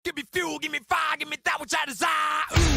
Give me fuel, give me fire, give me that which I desire. Ooh.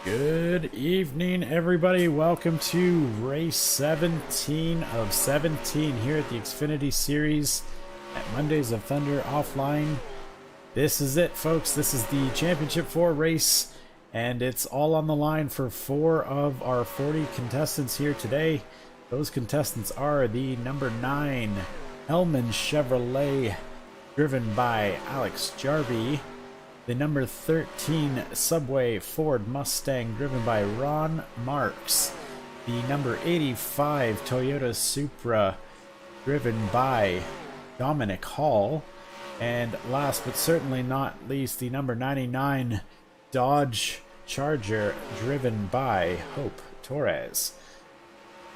Good evening, everybody. Welcome to race 17 of 17 here at the Xfinity Series at Mondays of Thunder offline. This is it, folks. This is the Championship 4 race, and it's all on the line for 4 of our 40 contestants here today. Those contestants are the number 9 Hellman Chevrolet, driven by Alex Jarvie. The number 13 Subway Ford Mustang, driven by Ron Marks. The number 85 Toyota Supra, driven by Dominic Hall. And last but certainly not least, the number 99 Dodge Charger, driven by Hope Torres.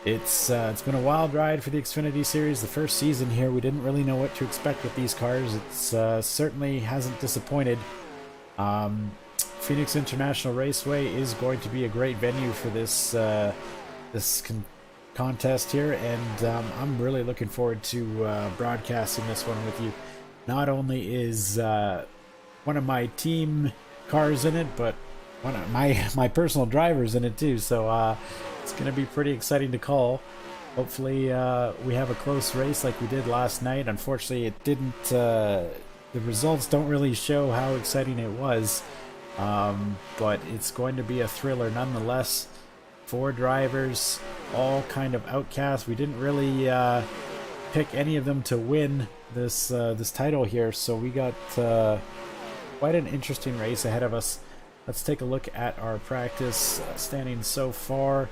It's been a wild ride for the Xfinity Series. The first season here, we didn't really know what to expect with these cars. It certainly hasn't disappointed. Phoenix International Raceway is going to be a great venue for this contest here, and I'm really looking forward to broadcasting this one with you. Not only is one of my team cars in it, but one of my personal drivers in it too, so it's going to be pretty exciting to call. Hopefully we have a close race like we did last night. Unfortunately, it didn't. The results don't really show how exciting it was, but it's going to be a thriller nonetheless. 4 drivers, all kind of outcasts. We didn't really pick any of them to win this title here, so we got quite an interesting race ahead of us. Let's take a look at our practice standings so far.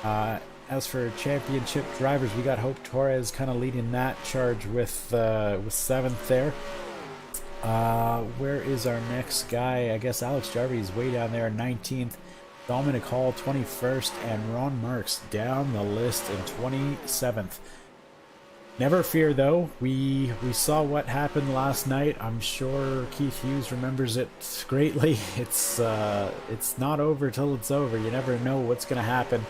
As for championship drivers, we got Hope Torres kind of leading that charge with 7th there. Where is our next guy? I guess Alex Jarvie is way down there, 19th. Dominic Hall, 21st, and Ron Marks down the list in 27th. Never fear, though. We saw what happened last night. I'm sure Keith Hughes remembers it greatly. It's not over till it's over. You never know what's going to happen,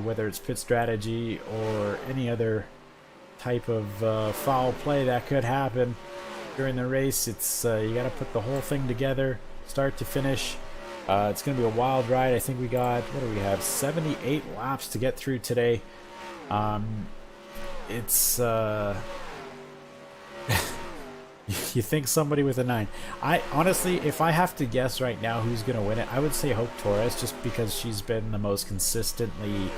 whether it's pit strategy or any other type of foul play that could happen during the race. It's you got to put the whole thing together, start to finish. It's going to be a wild ride. I think we got, what do we have, 78 laps to get through today. It's You think somebody with a 9. I honestly, if I have to guess right now who's going to win it, I would say Hope Torres, just because she's been the most consistently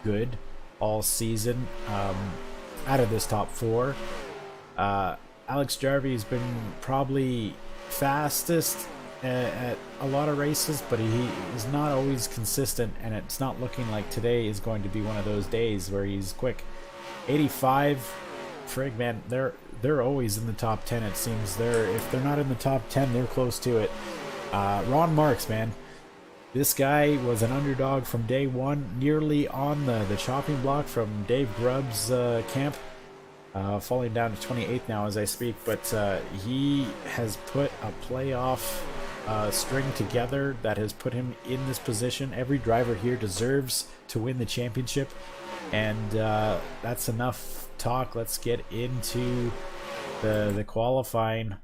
good all season out of this top 4. Alex Jarvie has been probably fastest at a lot of races, but he is not always consistent, and it's not looking like today is going to be one of those days where he's quick. 85, frig, man, they're always in the top 10, it seems. If they're not in the top 10, they're close to it. Ron Marks, man. This guy was an underdog from day one, nearly on the chopping block from Dave Grubb's camp. Falling down to 28th now as I speak, but he has put a playoff string together that has put him in this position. Every driver here deserves to win the championship, and that's enough talk. Let's get into the qualifying.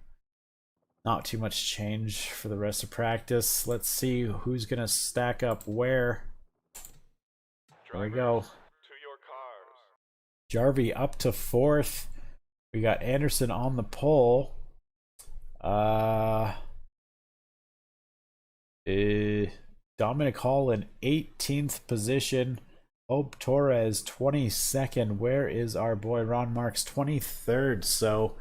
Not too much change for the rest of practice. Let's see who's gonna stack up where. There we go. Jarvie up to 4th. We got Anderson on the pole. Dominic Hall in 18th position. Hope Torres 22nd. Where is our boy Ron Marks? 23rd. So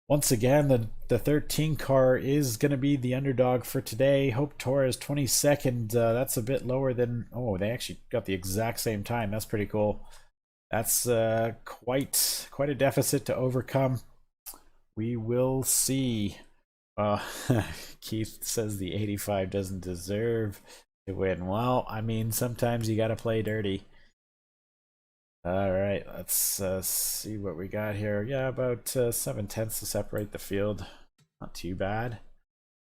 once again, the 13 car is going to be the underdog for today. Hope Torres 22nd. That's a bit lower than... Oh, they actually got the exact same time. That's pretty cool. That's quite a deficit to overcome. We will see. Keith says the 85 doesn't deserve to win. Well, I mean, sometimes you got to play dirty. All right, let's see what we got here. Yeah, about 7/10 to separate the field. Not too bad.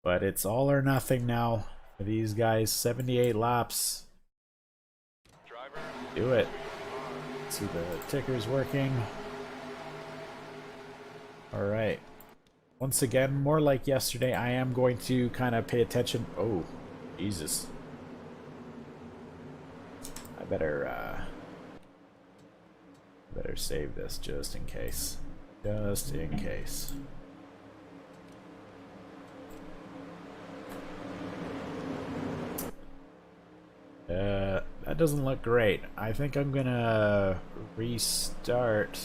But it's all or nothing now for these guys. 78 laps. Do it. See the ticker's working. All right. Once again, more like yesterday, I am going to kind of pay attention. Oh, Jesus. I better save this just in case. Just in case. That doesn't look great. I think I'm gonna restart.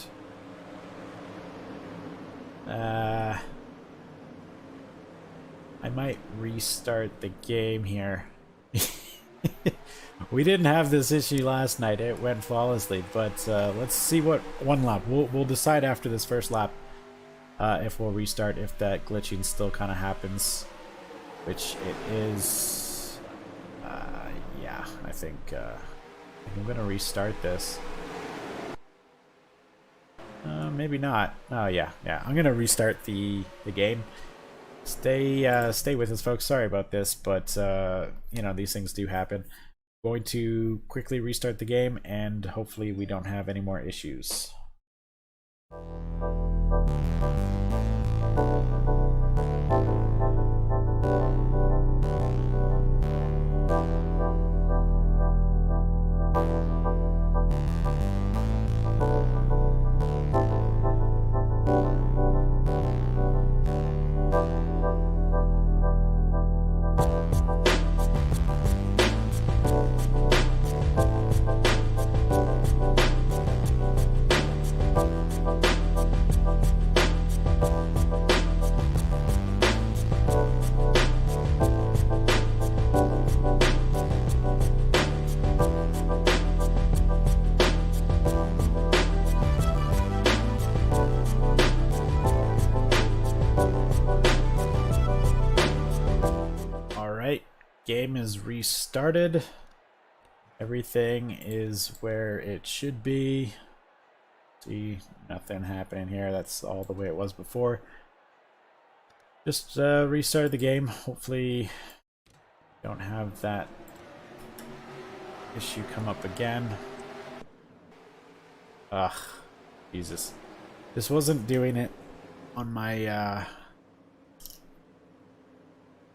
I might restart the game here. We didn't have this issue last night. It went flawlessly, but let's see what one lap. We'll decide after this first lap if we'll restart, if that glitching still kind of happens, which it is. Yeah, I think I'm gonna restart this. Maybe not. Oh yeah, I'm gonna restart the game. Stay with us, folks. Sorry about this, but you know, these things do happen. Going to quickly restart the game, and hopefully we don't have any more issues. Game is restarted. Everything is where it should be. See, nothing happening here. That's all the way it was before. Just restarted the game. Hopefully don't have that issue come up again. Ugh, Jesus. This wasn't doing it on my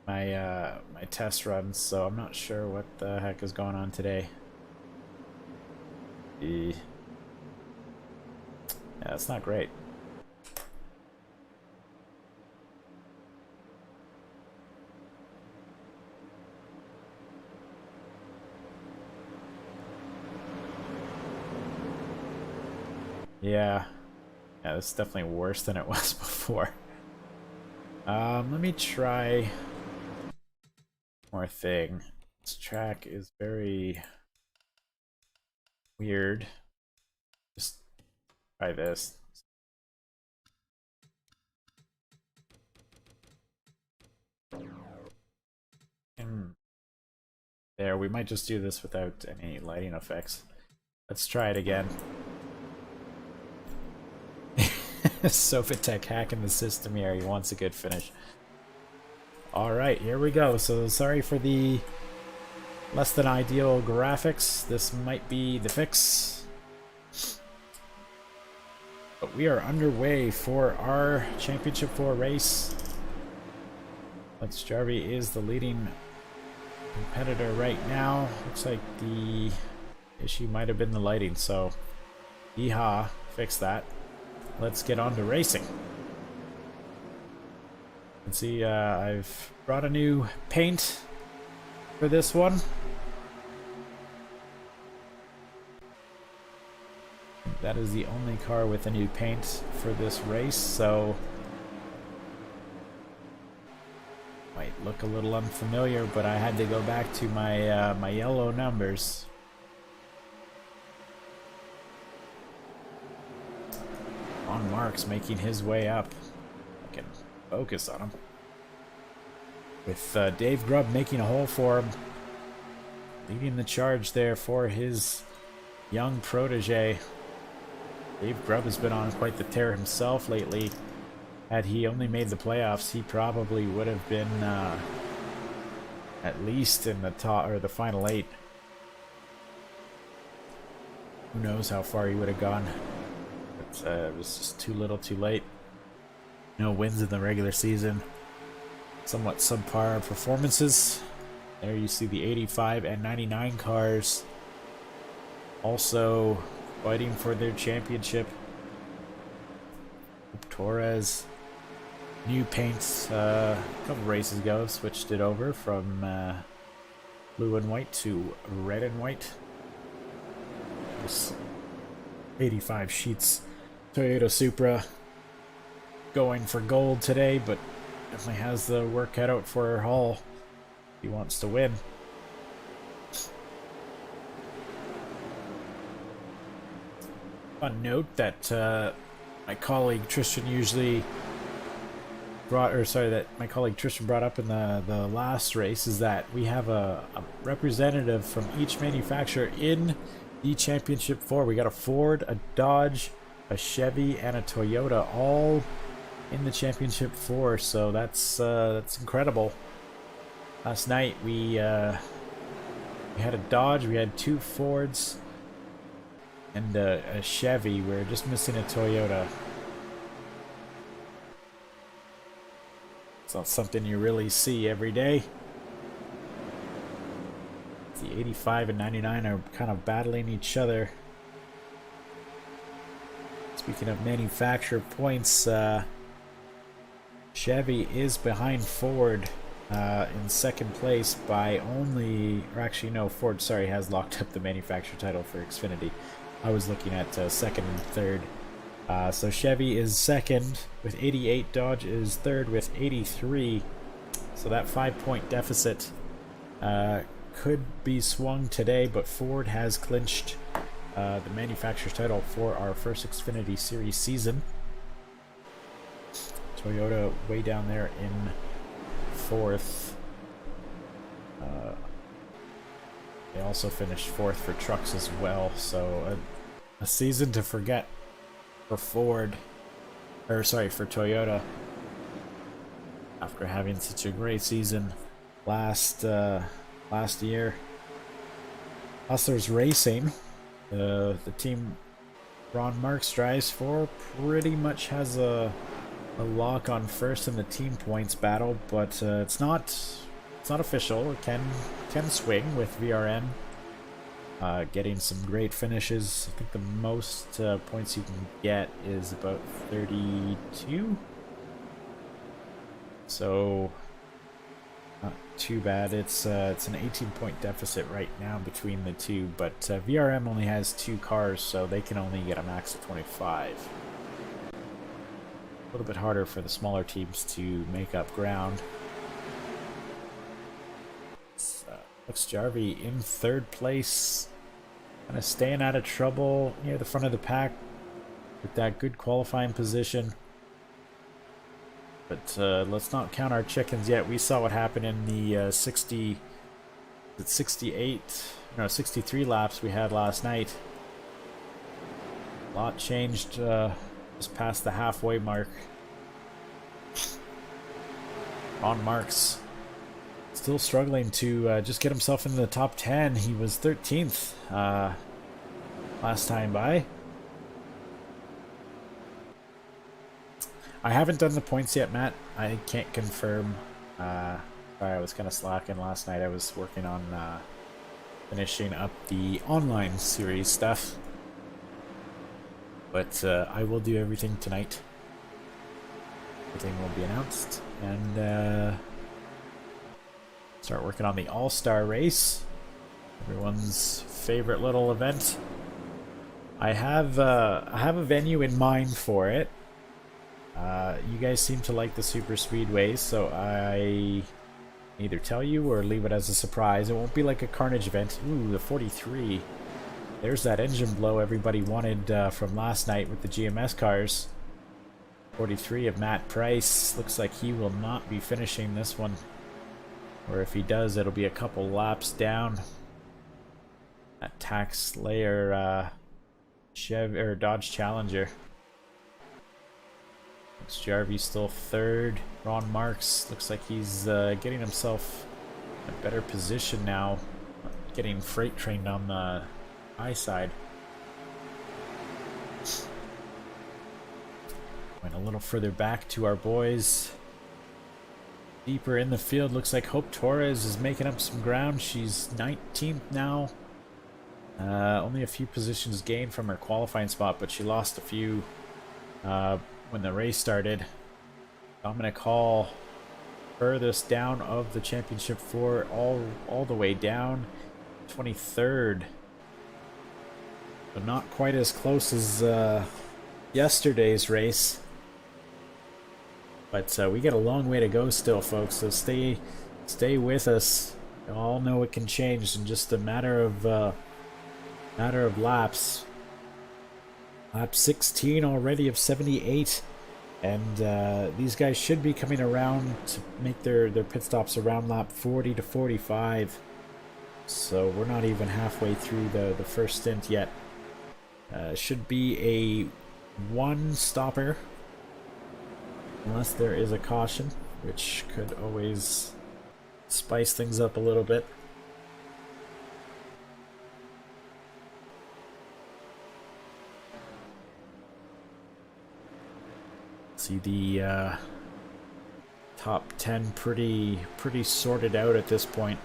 my test runs, so I'm not sure what the heck is going on today. Yeah, it's not great. Yeah. Yeah, it's definitely worse than it was before. Let me try one more thing. This track is very weird. Just try this. And there, we might just do this without any lighting effects. Let's try it again. Sofitech hacking the system here. He wants a good finish. Alright, here we go. So sorry for the less than ideal graphics. This might be the fix. But we are underway for our Championship 4 race. Lex Jarvie is the leading competitor right now. Looks like the issue might have been the lighting, so yeehaw, fix that. Let's get on to racing. You can see I've brought a new paint for this one. That is the only car with a new paint for this race, so might look a little unfamiliar, but I had to go back to my my yellow numbers. On Marks making his way up. I can focus on him. With Dave Grubb making a hole for him. Leading the charge there for his young protege. Dave Grubb has been on quite the tear himself lately. Had he only made the playoffs, he probably would have been at least in the top or the final 8. Who knows how far he would have gone. But it was just too little too late. No wins in the regular season. Somewhat subpar performances. There you see the 85 and 99 cars also fighting for their championship. Torres, new paints a couple races ago, switched it over from blue and white to red and white. This 85 sheets Toyota Supra going for gold today, but definitely has the work cut out for Hall. He wants to win. Fun note that my colleague Tristan my colleague Tristan brought up in the last race is that we have a representative from each manufacturer in the Championship 4. We got a Ford, a Dodge, a Chevy, and a Toyota all in the Championship 4, so that's incredible. Last night we had a Dodge, we had 2 Fords, and a Chevy. We're just missing a Toyota. It's not something you really see every day. The 85 and 99 are kind of battling each other. Speaking of manufacturer points, Chevy is behind Ford in second place by only, or actually no, Ford, sorry, has locked up the manufacturer title for Xfinity. I was looking at second and third. So Chevy is second with 88, Dodge is third with 83. So that 5-point deficit could be swung today, but Ford has clinched the manufacturer's title for our first Xfinity Series season. Toyota way down there in 4th. They also finished 4th for trucks as well, so a season to forget for for Toyota after having such a great season last year. Hustlers Racing, the team Ron Marks drives for, pretty much has a lock on first in the team points battle, but it's not official. It can swing with VRM getting some great finishes. I think the most points you can get is about 32. So too bad. It's an 18-point deficit right now between the two, but VRM only has 2 cars, so they can only get a max of 25. A little bit harder for the smaller teams to make up ground. Looks Jarvie in 3rd place, kind of staying out of trouble near the front of the pack with that good qualifying position. But let's not count our chickens yet. We saw what happened in the 63 laps we had last night. A lot changed just past the halfway mark. Ron Marks still struggling to just get himself into the top 10. He was 13th last time by. I haven't done the points yet, Matt. I can't confirm. Sorry, I was kind of slacking last night. I was working on finishing up the online series stuff. But I will do everything tonight. Everything will be announced. And start working on the All-Star race. Everyone's favorite little event. I have a venue in mind for it. You guys seem to like the super speedways, so I either tell you or leave it as a surprise. It won't be like a Carnage event. Ooh, the 43. There's that engine blow everybody wanted from last night with the GMS cars. 43 of Matt Price. Looks like he will not be finishing this one. Or if he does, it'll be a couple laps down. That Tax Slayer Dodge Challenger. Jarvie still 3rd. Ron Marks looks like he's getting himself in a better position now, getting freight trained on the high side. Going a little further back to our boys. Deeper in the field, looks like Hope Torres is making up some ground. She's 19th now. Only a few positions gained from her qualifying spot, but she lost a few when the race started. Dominic Hall, furthest down of the championship floor, all the way down, 23rd. But not quite as close as yesterday's race. But we got a long way to go still, folks. So stay with us. You all know it can change in just a matter of laps. Lap 16 already of 78, and these guys should be coming around to make their pit stops around lap 40 to 45. So we're not even halfway through the first stint yet. Should be a one stopper, unless there is a caution, which could always spice things up a little bit. See the top 10 pretty sorted out at this point.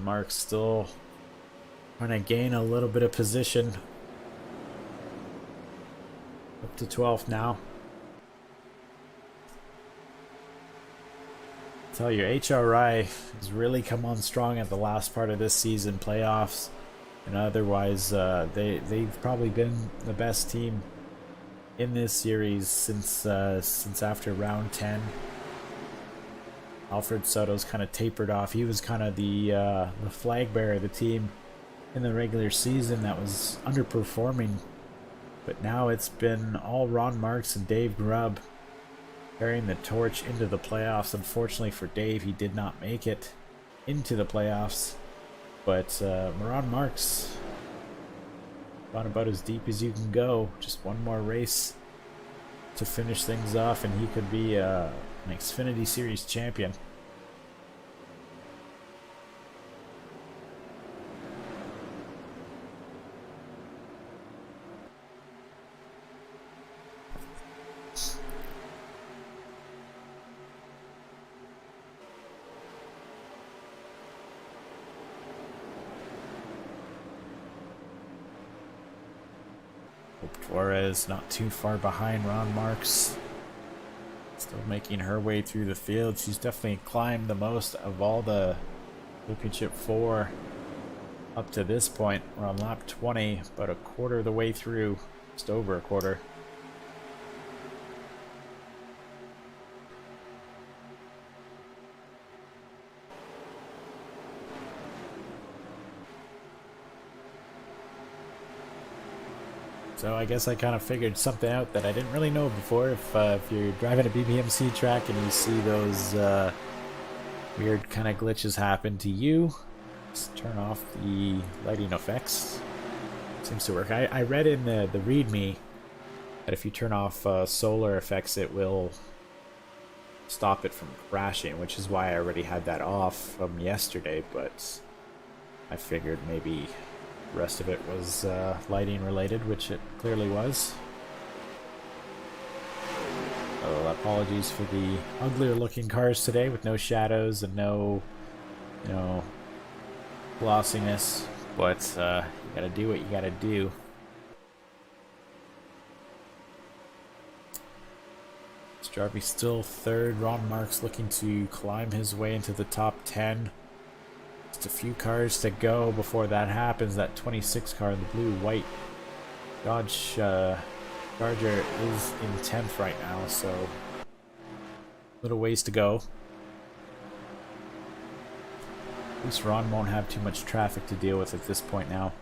Mark still trying to gain a little bit of position. Up to 12th now. I tell you, HRI has really come on strong at the last part of this season, playoffs. And otherwise, they've probably been the best team in this series since after round 10. Alfred Soto's kind of tapered off. He was kind of the flag bearer of the team in the regular season that was underperforming. But now it's been all Ron Marks and Dave Grubb carrying the torch into the playoffs. Unfortunately for Dave, he did not make it into the playoffs. But Ron Marks gone about as deep as you can go. Just one more race to finish things off, and he could be an Xfinity Series champion. Torres not too far behind Ron Marks. Still making her way through the field. She's definitely climbed the most of all the Championship 4 up to this point. We're on lap 20, about a quarter of the way through, just over a quarter. So I guess I kind of figured something out that I didn't really know before. If you're driving a BBMC track and you see those weird kind of glitches happen to you, just turn off the lighting effects. Seems to work. I read in the README that if you turn off solar effects, it will stop it from crashing, which is why I already had that off from yesterday, but I figured maybe the rest of it was lighting related, which it clearly was. So apologies for the uglier looking cars today with no shadows and no, you know, glossiness, but you gotta do what you gotta do. Jarvie still third. Ron Marks looking to climb his way into the top 10. Just a few cars to go before that happens. That 26 car, the blue-white Dodge Charger, is in 10th right now, so little ways to go. At least Ron won't have too much traffic to deal with at this point now.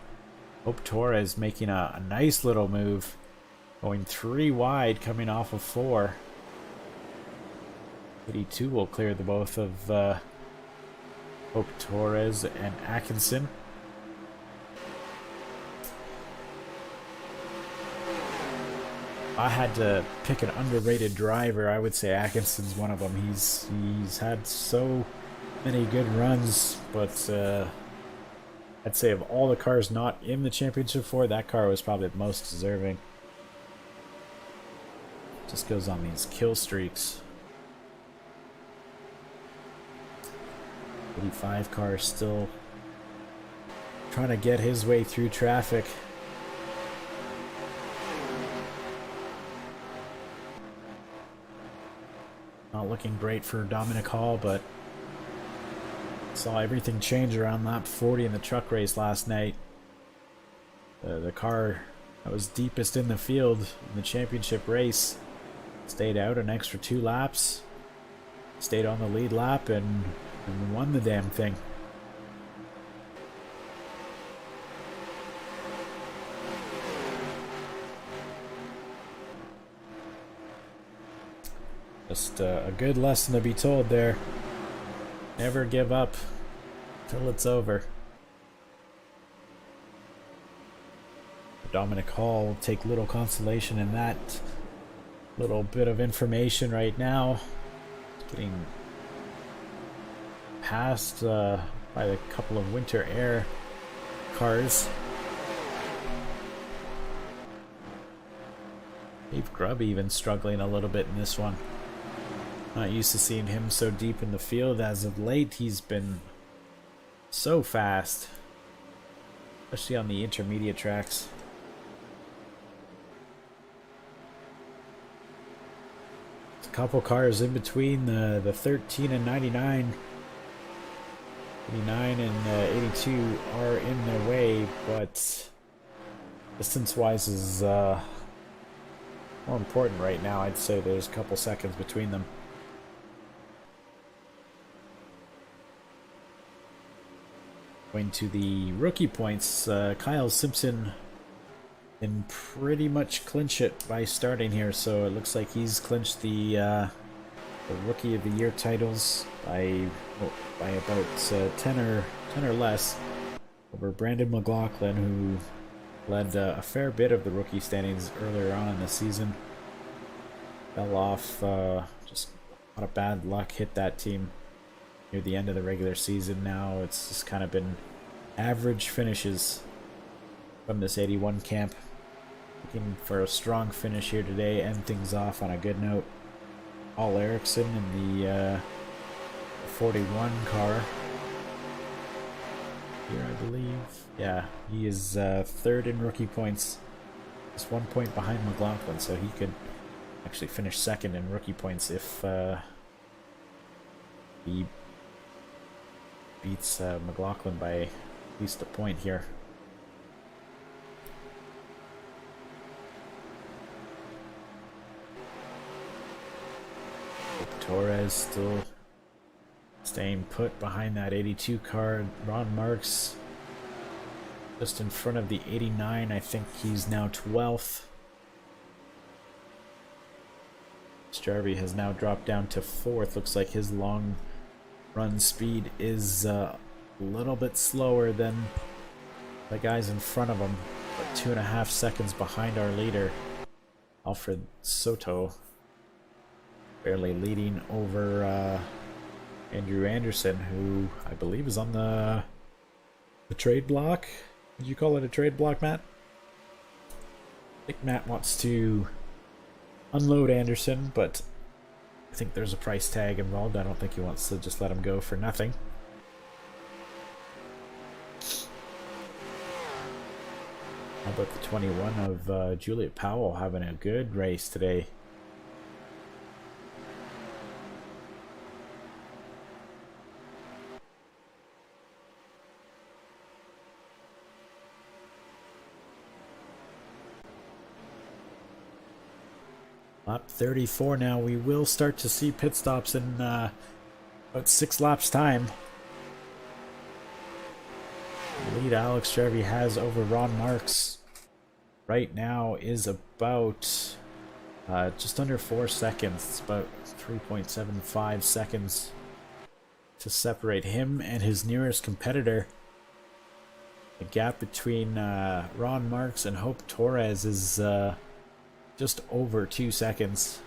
Hope Torres making a nice little move, going 3 wide, coming off of 4. 82 will clear the both of Hope Torres and Atkinson. If I had to pick an underrated driver, I would say Atkinson's one of them. He's had so many good runs, but I'd say of all the cars not in the Championship 4, that car was probably the most deserving. Just goes on these kill streaks. 85 car still trying to get his way through traffic. Not looking great for Dominic Hall, but saw everything change around lap 40 in the truck race last night. The car that was deepest in the field in the championship race stayed out an extra 2 laps, stayed on the lead lap, and won the damn thing. Just a good lesson to be told there. Never give up till it's over. Dominic Hall will take little consolation in that little bit of information right now. Getting passed by a couple of Winter Air cars. Dave Grubb even struggling a little bit in this one. Not used to seeing him so deep in the field. As of late, he's been so fast, especially on the intermediate tracks. There's a couple cars in between the 13 and 99. 89 and 82 are in their way, but distance-wise is more important right now. I'd say there's a couple seconds between them. Going to the rookie points, Kyle Simpson can pretty much clinch it by starting here, so it looks like he's clinched the Rookie of the Year titles by about 10 or less over Brandon McLaughlin, who led a fair bit of the rookie standings earlier on in the season. Fell off, just a lot of bad luck hit that team near the end of the regular season. Now it's just kind of been average finishes from this 81 camp. Looking for a strong finish here today, end things off on a good note. Paul Erickson in the 41 car here, I believe. Yeah, he is third in rookie points, just 1 point behind McLaughlin, so he could Actually finish second in rookie points if he beats McLaughlin by at least a point here. Torres still staying put behind that 82 car. Ron Marks just in front of the 89. I think he's now 12th. Jarvie has now dropped down to 4th. Looks like his long run speed is a little bit slower than the guys in front of him, but 2.5 seconds behind our leader, Alfred Soto. Barely leading over Andrew Anderson, who I believe is on the trade block. Would you call it a trade block, Matt? I think Matt wants to unload Anderson, but I think there's a price tag involved. I don't think he wants to just let him go for nothing. How about the 21 of Juliet Powell having a good race today? Lap 34 now. We will start to see pit stops in about 6 laps time. The lead Alex Jarvie has over Ron Marks right now is about just under 4 seconds. It's about 3.75 seconds to separate him and his nearest competitor. The gap between Ron Marks and Hope Torres is just over 2 seconds.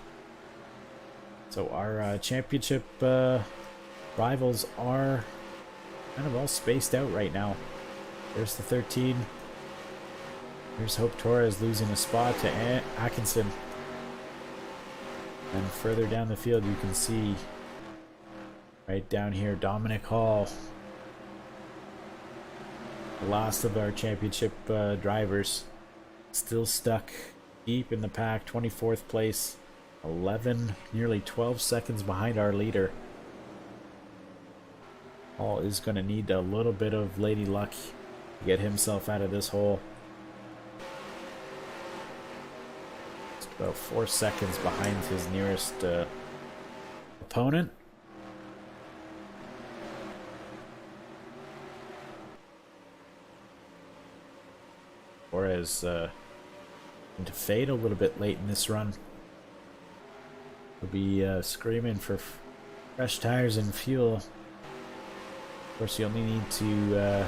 So our championship rivals are kind of all spaced out right now. There's the 13. Here's Hope Torres losing a spot to Atkinson. And further down the field you can see right down here Dominic Hall, the last of our championship drivers, still stuck deep in the pack, 24th place, 11, nearly 12 seconds behind our leader. Hall is going to need a little bit of lady luck to get himself out of this hole. It's about 4 seconds behind his nearest opponent. Torres to fade a little bit late in this run. We'll be screaming for fresh tires and fuel. Of course, you only need to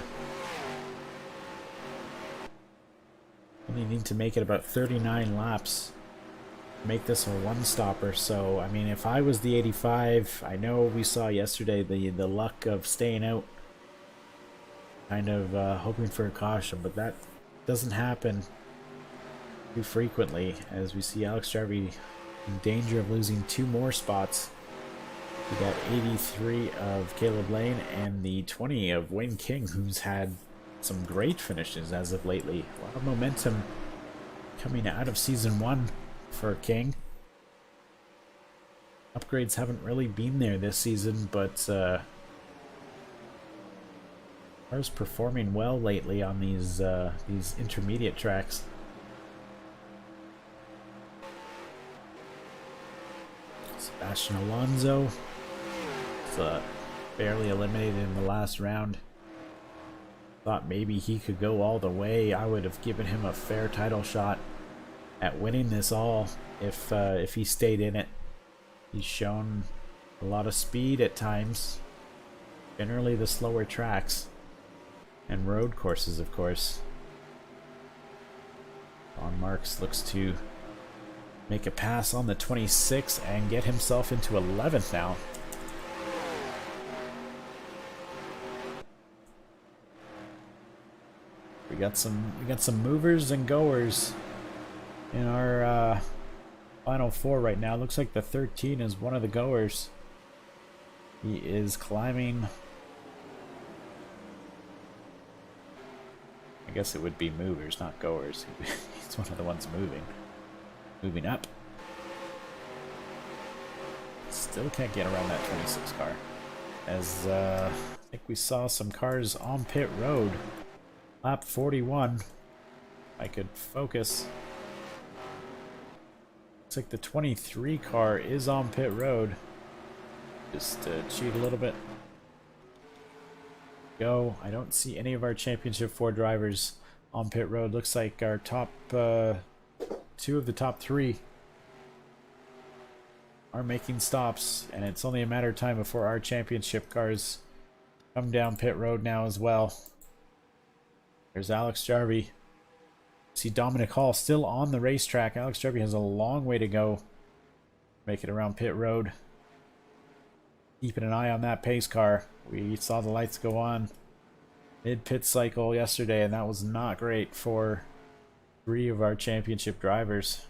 make it about 39 laps to make this a one-stopper. So, I mean, if I was the 85, I know we saw yesterday the luck of staying out, kind of hoping for a caution, but that doesn't happen too frequently, as we see Alex Jarvie in danger of losing 2 more spots. We got 83 of Caleb Lane and the 20 of Wayne King, who's had some great finishes as of lately. A lot of momentum coming out of season 1 for King. Upgrades haven't really been there this season, but cars performing well lately on these intermediate tracks. Sebastian Alonso was barely eliminated in the last round. Thought maybe he could go all the way. I would have given him a fair title shot at winning this all if he stayed in it. He's shown a lot of speed at times. Generally the slower tracks and road courses, of course. Ron Marks looks to make a pass on the 26 and get himself into 11th now. We got some movers and goers in our final 4 right now. Looks like the 13 is one of the goers. He is climbing. I guess it would be movers, not goers. He's one of the ones moving up. still can't get around that 26 car. As I think we saw some cars on pit road. Lap 41. I could focus. Looks like the 23 car is on pit road. Just cheat a little bit. Go. I don't see any of our Championship 4 drivers on pit road. Looks like our top 2 of the top 3 are making stops, and it's only a matter of time before our championship cars come down pit road now as well. There's Alex Jarvie. See Dominic Hall still on the racetrack. Alex Jarvie has a long way to go. Make it around pit road. Keeping an eye on that pace car. We saw the lights go on mid-pit cycle yesterday, and that was not great for 3 of our championship drivers.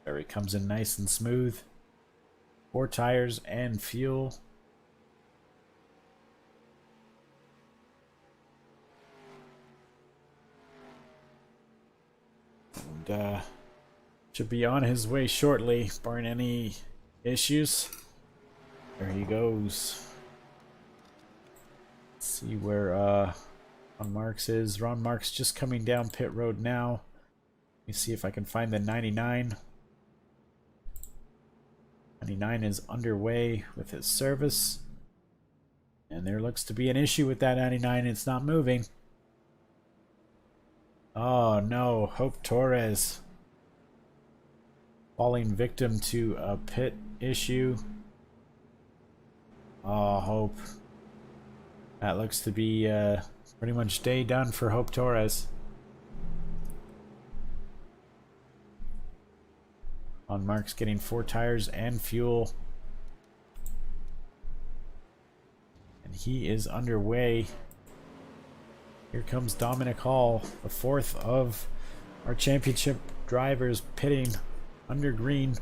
There he comes in nice and smooth. 4 tires and fuel. And should be on his way shortly, barring any issues. There he goes. Let's see where Ron Marks is. Ron Marks just coming down pit road now. Let me see if I can find the 99. 99 is underway with his service. And there looks to be an issue with that 99. It's not moving. Oh no, Hope Torres falling victim to a pit issue. Oh, Hope. That looks to be pretty much day done for Hope Torres. On Marks getting 4 tires and fuel. And he is underway. Here comes Dominic Hall, the 4th of our championship drivers pitting under green.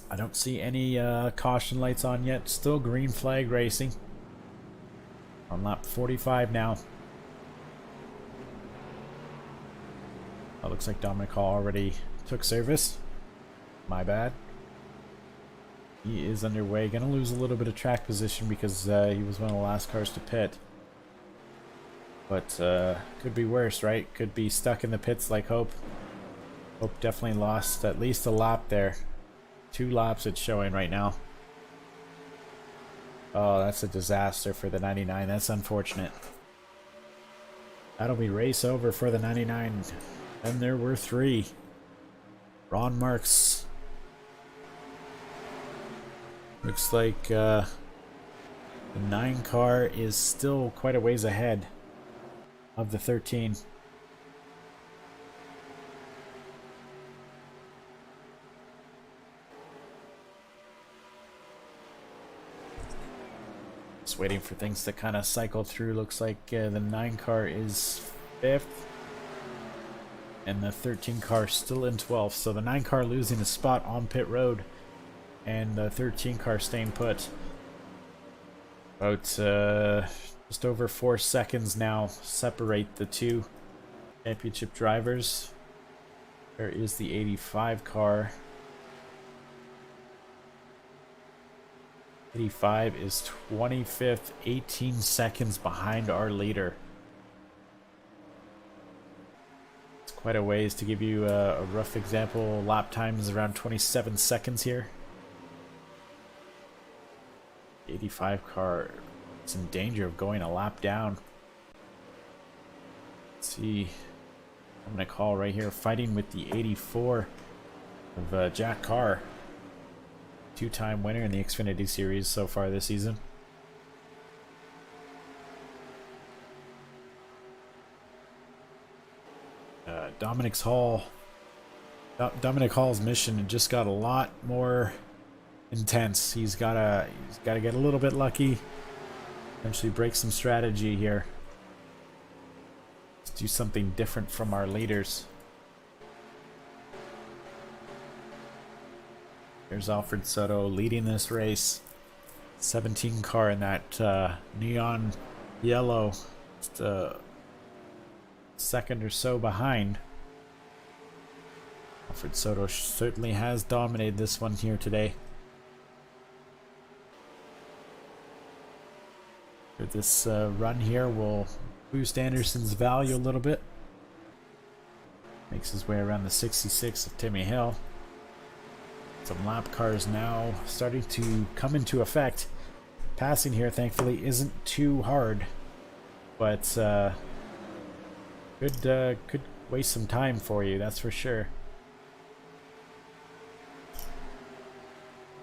I don't see any caution lights on yet. Still green flag racing. On lap 45 now. Oh, looks like Dominic Hall already took service. My bad. He is underway. Gonna lose a little bit of track position because he was one of the last cars to pit. But could be worse, right? Could be stuck in the pits like Hope. Hope definitely lost at least a lap there. 2 laps it's showing right now. Oh, that's a disaster for the 99. That's unfortunate. That'll be race over for the 99. And there were 3. Ron Marks. Looks like the 9 car is still quite a ways ahead of the 13. Just waiting for things to kind of cycle through. Looks like the 9 car is 5th. And the 13 car still in 12th. So the 9 car losing a spot on pit road. And the 13 car staying put. About just over 4 seconds now separate the 2 championship drivers. There is the 85 car. 85 is 25th, 18 seconds behind our leader. It's quite a ways. To give you a rough example, lap time is around 27 seconds here. 85 car is in danger of going a lap down. Let's see. I'm going to call right here, fighting with the 84 of Jack Carr. 2-time winner in the Xfinity Series so far this season. Dominic Hall's mission just got a lot more intense. He's gotta get a little bit lucky. Eventually break some strategy here. Let's do something different from our leaders. There's Alfred Soto leading this race. 17 car in that neon yellow. Just a second or so behind. Alfred Soto certainly has dominated this one here today. This run here will boost Anderson's value a little bit. Makes his way around the 66 of Timmy Hill. Some lap cars now starting to come into effect. Passing here, thankfully, isn't too hard, but could waste some time for you, that's for sure.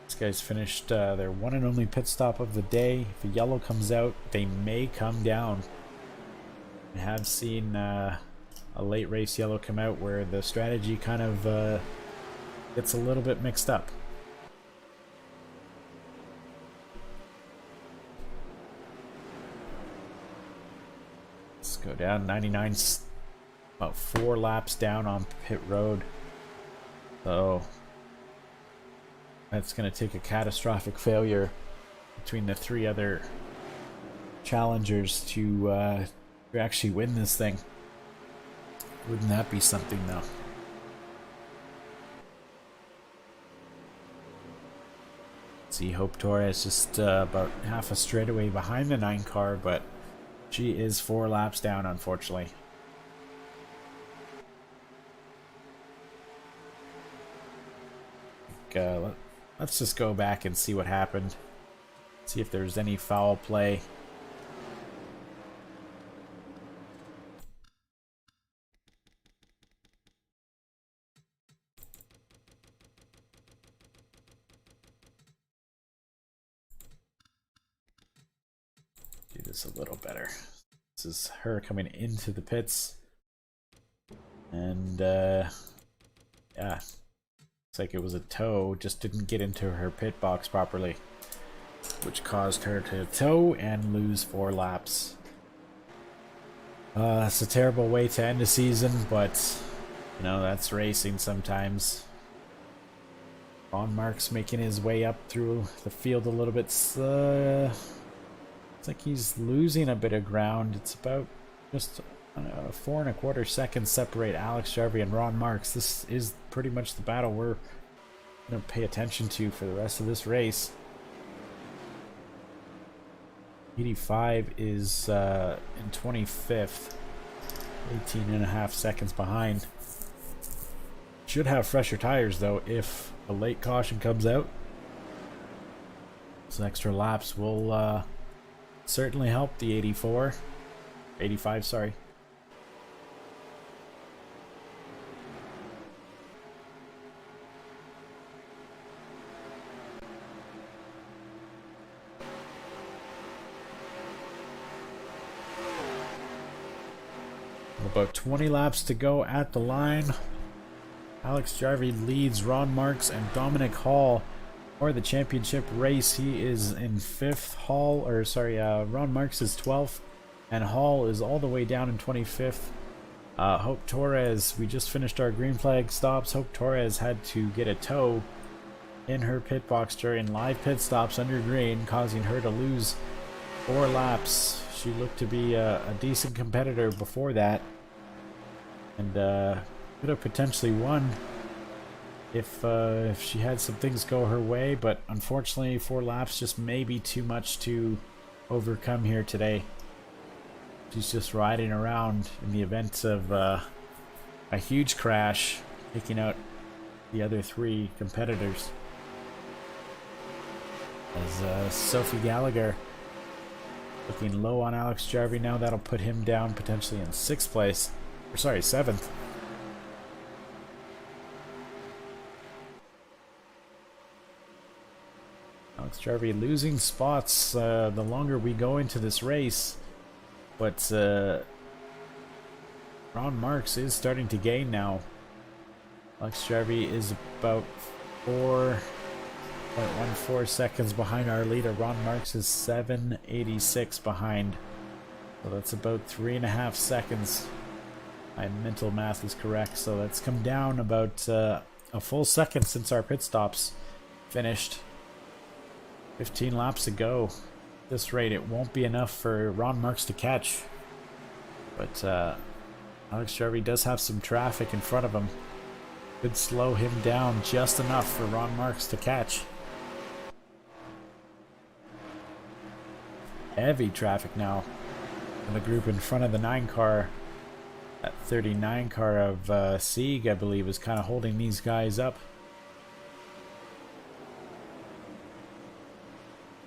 These guys finished their one and only pit stop of the day. If a yellow comes out, they may come down. I have seen a late race yellow come out where the strategy kind of gets a little bit mixed up. Let's go down. 99, about 4 laps down on pit road. So that's going to take a catastrophic failure between the 3 other challengers to actually win this thing. Wouldn't that be something, though? See, Hope Torres just about half a straightaway behind the 9 car, but she is 4 laps down, unfortunately. Let's just go back and see what happened. See if there's any foul play. Do this a little better. This is her coming into the pits. And yeah. Looks like it was a tow, just didn't get into her pit box properly, which caused her to tow and lose 4 laps. It's a terrible way to end a season, but you know, that's racing sometimes. Ron Marks making his way up through the field a little bit. It's like he's losing a bit of ground. It's about just 4 1/4 seconds separate Alex Jarvie and Ron Marks. This is pretty much the battle we're going to pay attention to for the rest of this race. 85 is in 25th, 18.5 seconds behind. Should have fresher tires though if a late caution comes out. Some extra laps will certainly help the 85, sorry. About 20 laps to go at the line. Alex Jarvie leads Ron Marks and Dominic Hall for the championship race. He is in 5th. Ron Marks is 12th, and Hall is all the way down in 25th. Hope Torres, we just finished our green flag stops. Hope Torres had to get a tow in her pit box during live pit stops under green, causing her to lose 4 laps. She looked to be a decent competitor before that, and could have potentially won if she had some things go her way, but unfortunately 4 laps just may be too much to overcome here today. She's just riding around in the event of a huge crash, taking out the other 3 competitors. As Sophie Gallagher looking low on Alex Jarvie now, that'll put him down potentially in 6th place. Or sorry, 7th. Alex Jarvie losing spots the longer we go into this race, but Ron Marks is starting to gain now. Alex Jarvie is about 4.14 seconds behind our leader. Ron Marks is 7.86 behind, so that's about 3.5 seconds. My mental math is correct, so that's come down about a full second since our pit stops finished. 15 laps to go. At this rate, it won't be enough for Ron Marks to catch, but Alex Jarvie does have some traffic in front of him. Could slow him down just enough for Ron Marks to catch. Heavy traffic now in the group in front of the 9 car. That 39 car of Sieg, I believe, is kind of holding these guys up.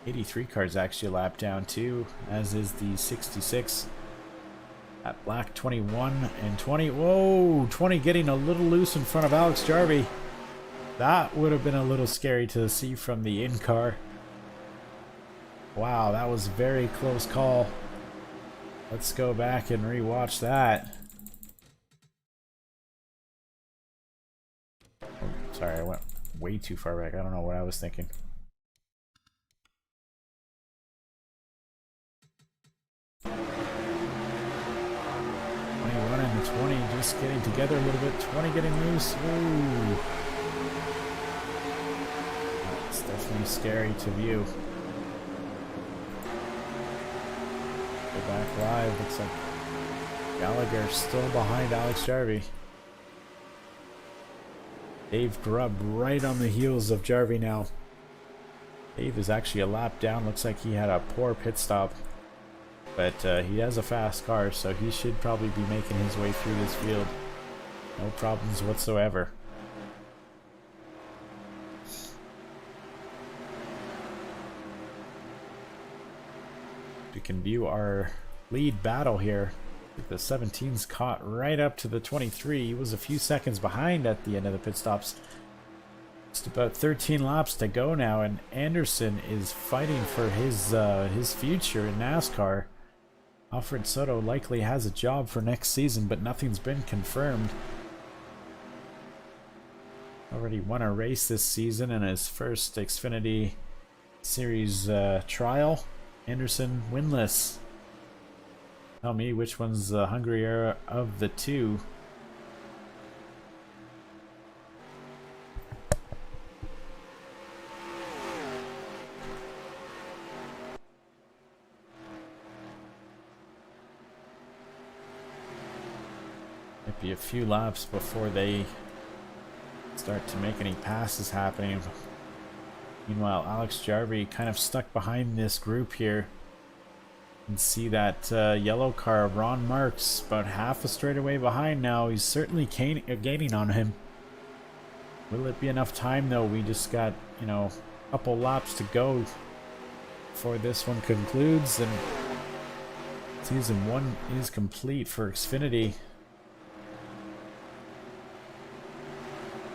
83 car's actually a lap down too, as is the 66. That black 21 and 20. Whoa, 20 getting a little loose in front of Alex Jarvie. That would have been a little scary to see from the in car. Wow, that was a very close call. Let's go back and rewatch that. Oh, sorry, I went way too far back. I don't know what I was thinking. And the 20 just getting together a little bit. 20 getting loose. Ooh. It's definitely scary to view. Go back live. Looks like Gallagher still behind Alex Jarvie. Dave Grubb right on the heels of Jarvie now. Dave is actually a lap down. Looks like he had a poor pit stop. But he has a fast car, so he should probably be making his way through this field. No problems whatsoever. We can view our lead battle here. The 17's caught right up to the 23. He was a few seconds behind at the end of the pit stops. Just about 13 laps to go now, and Anderson is fighting for his future in NASCAR. Alfred Soto likely has a job for next season, but nothing's been confirmed. Already won a race this season in his first Xfinity Series trial. Anderson winless. Tell me which one's the hungrier of the two. Might be a few laps before they start to make any passes happening. Meanwhile, Alex Jarvie kind of stuck behind this group here. You can see that yellow car, Ron Marks, about half a straightaway behind now. He's certainly gaining on him. Will it be enough time though? We just got, you know, a couple laps to go before this one concludes, and season 1 is complete for Xfinity.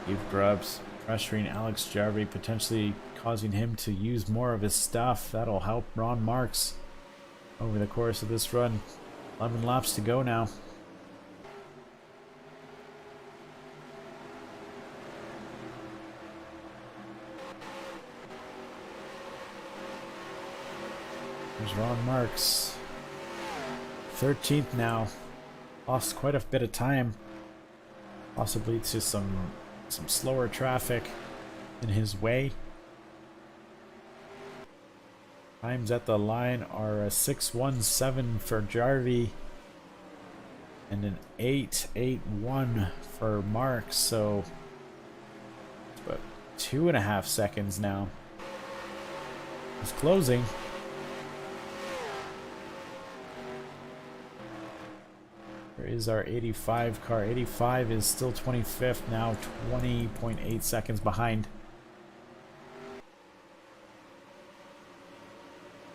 Dave Grubbs pressuring Alex Jarvie, potentially causing him to use more of his stuff. That'll help Ron Marks over the course of this run. 11 laps to go now. There's Ron Marks. 13th now. Lost quite a bit of time. Possibly to some slower traffic in his way. Times at the line are a 6:17 for Jarvie and an 8:81 for Marks, so it's about 2.5 seconds now. It's closing. There is our 85 car. 85 is still 25th now, 20.8 seconds behind.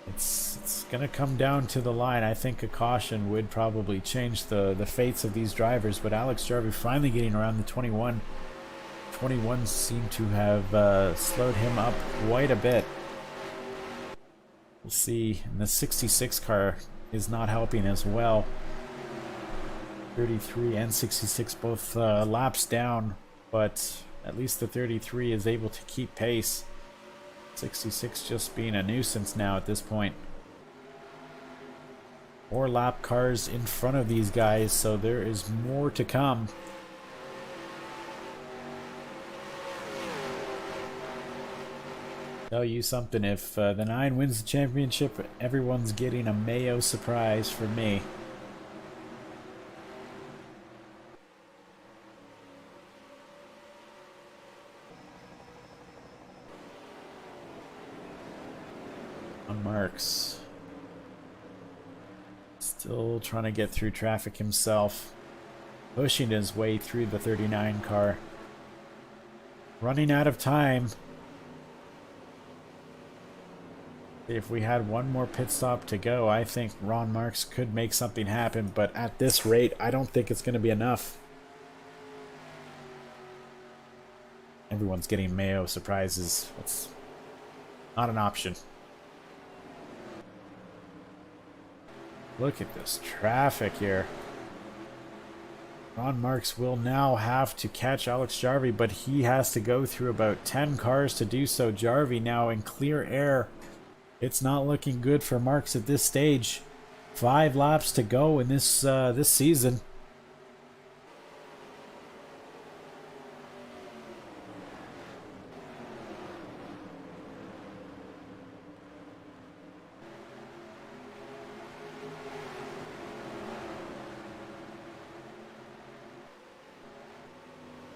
It's gonna come down to the line. I think a caution would probably change the fates of these drivers, but Alex Jarvie finally getting around the 21. 21 seem to have slowed him up quite a bit. We'll see. And the 66 car is not helping as well. 33 and 66 both laps down, but at least the 33 is able to keep pace. 66 just being a nuisance now at this point. 4 lap cars in front of these guys, so there is more to come. Tell you something, if the 9 wins the championship, everyone's getting a Mayo surprise from me. Marks. Still trying to get through traffic himself. Pushing his way through the 39 car. Running out of time. If we had one more pit stop to go, I think Ron Marks could make something happen, but at this rate, I don't think it's going to be enough. Everyone's getting Mayo surprises. It's not an option. Look at this traffic here. Ron Marks will now have to catch Alex Jarvie, but he has to go through about 10 cars to do so. Jarvie now in clear air. It's not looking good for Marks at this stage. 5 laps to go in this season.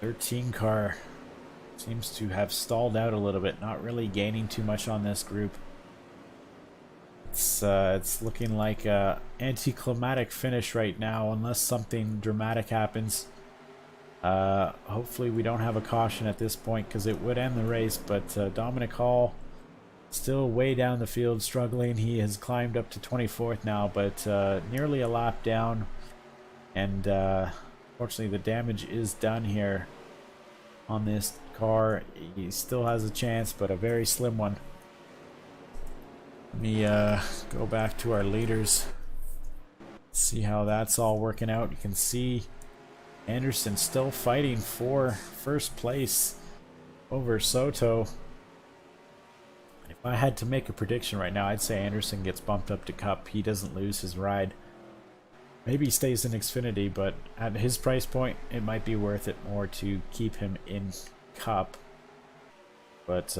'13 car seems to have stalled out a little bit, not really gaining too much on this group. It's looking like a anticlimactic finish right now, unless something dramatic happens. Hopefully we don't have a caution at this point, because it would end the race. But Dominic Hall still way down the field, struggling. He has climbed up to 24th now, but nearly a lap down. And fortunately, the damage is done here on this car. He still has a chance, but a very slim one. Let me go back to our leaders. See how that's all working out. You can see Anderson still fighting for first place over Soto. If I had to make a prediction right now, I'd say Anderson gets bumped up to Cup. He doesn't lose his ride. Maybe he stays in Xfinity, but at his price point, it might be worth it more to keep him in Cup. But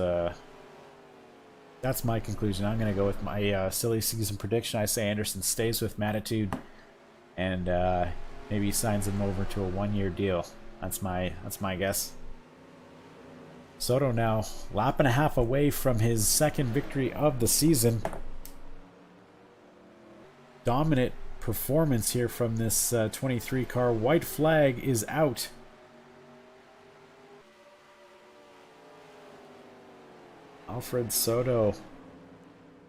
that's my conclusion. I'm going to go with my silly season prediction. I say Anderson stays with Matitude, and maybe signs him over to a 1-year deal. That's my guess. Soto now lap and a half away from his second victory of the season. Dominant performance here from this 23 car. White flag is out. Alfred Soto,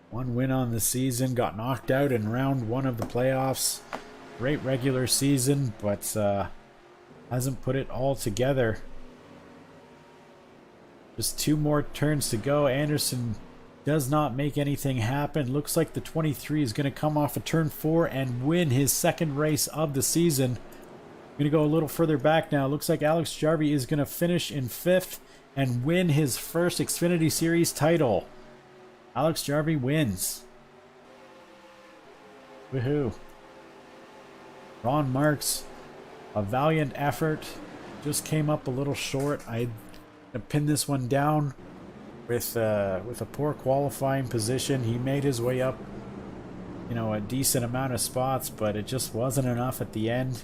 1 win on the season, got knocked out in round 1 of the playoffs. Great regular season, but hasn't put it all together. Just 2 more turns to go. Anderson does not make anything happen. Looks like the 23 is going to come off of turn 4 and win his second race of the season. I'm going to go a little further back now. Looks like Alex Jarvie is going to finish in 5th and win his first Xfinity Series title. Alex Jarvie wins. Woohoo. Ron Marks, a valiant effort. Just came up a little short. I pinned this one down with a poor qualifying position. He made his way up, you know, a decent amount of spots, but it just wasn't enough at the end.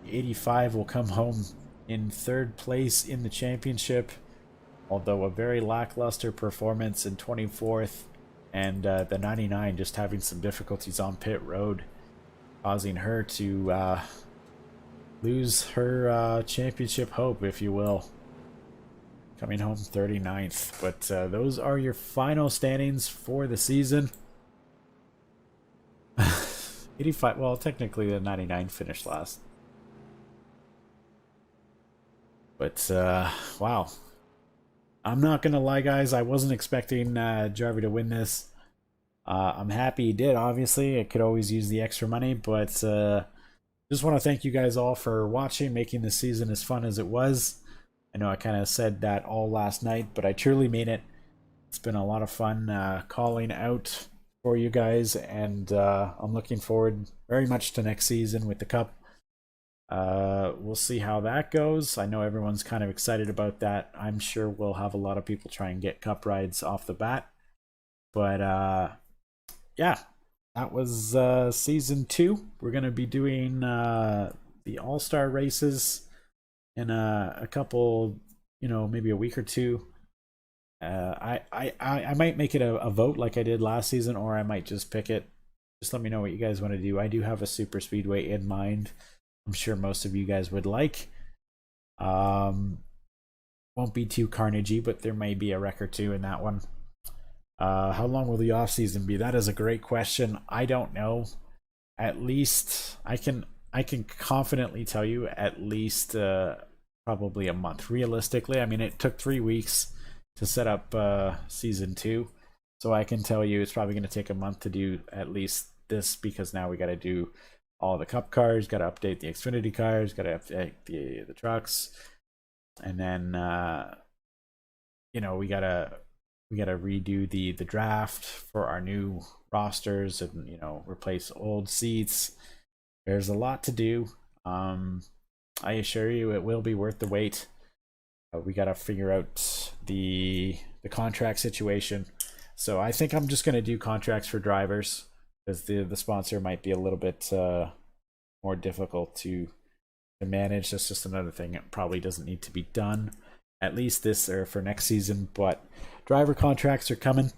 85 will come home in 3rd place in the championship, although a very lackluster performance in 24th, and the 99 just having some difficulties on pit road, causing her to lose her championship hope, if you will. Coming home 39th. But those are your final standings for the season. 85, well, technically the 99 finished last. But, wow. I'm not going to lie, guys. I wasn't expecting Jarvie to win this. I'm happy he did, obviously. I could always use the extra money, but just want to thank you guys all for watching, making this season as fun as it was. I know I kind of said that all last night, but I truly mean it. It's been a lot of fun calling out for you guys, and I'm looking forward very much to next season with the Cup. We'll see how that goes. I know everyone's kind of excited about that. I'm sure we'll have a lot of people try and get Cup rides off the bat. But yeah, that was season 2. We're going to be doing the All-Star races in a couple, you know, maybe a week or two. I might make it a vote like I did last season, or I might just pick it. Just let me know what you guys want to do. I do have a super speedway in mind. I'm sure most of you guys would like. Um, won't be too carnagey, but there may be a wreck or two in that one. How long will the off season be? That is a great question. I don't know. At least I can confidently tell you at least probably a month. Realistically, I mean it took 3 weeks to set up season 2, so I can tell you it's probably going to take a month to do at least this, because now we got to do all the cup cars, got to update the Xfinity cars, got to update the trucks, and then we gotta redo the draft for our new rosters, and replace old seats. There's a lot to do. I assure you it will be worth the wait. We gotta figure out the contract situation, so I think I'm just gonna do contracts for drivers, because the sponsor might be a little bit more difficult to manage. That's just another thing. It probably doesn't need to be done, at least this or for next season, but driver contracts are coming.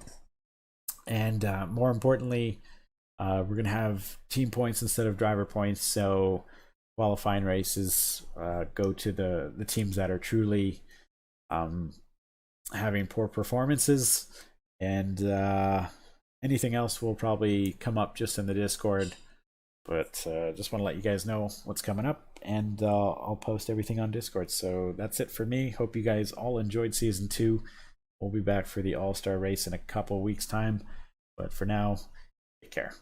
And more importantly, we're going to have team points instead of driver points. So qualifying races go to the teams that are truly having poor performances. And anything else will probably come up just in the Discord. But just want to let you guys know what's coming up, and I'll post everything on Discord. So that's it for me. Hope you guys all enjoyed season 2. We'll be back for the All-Star race in a couple weeks' time. But for now, take care.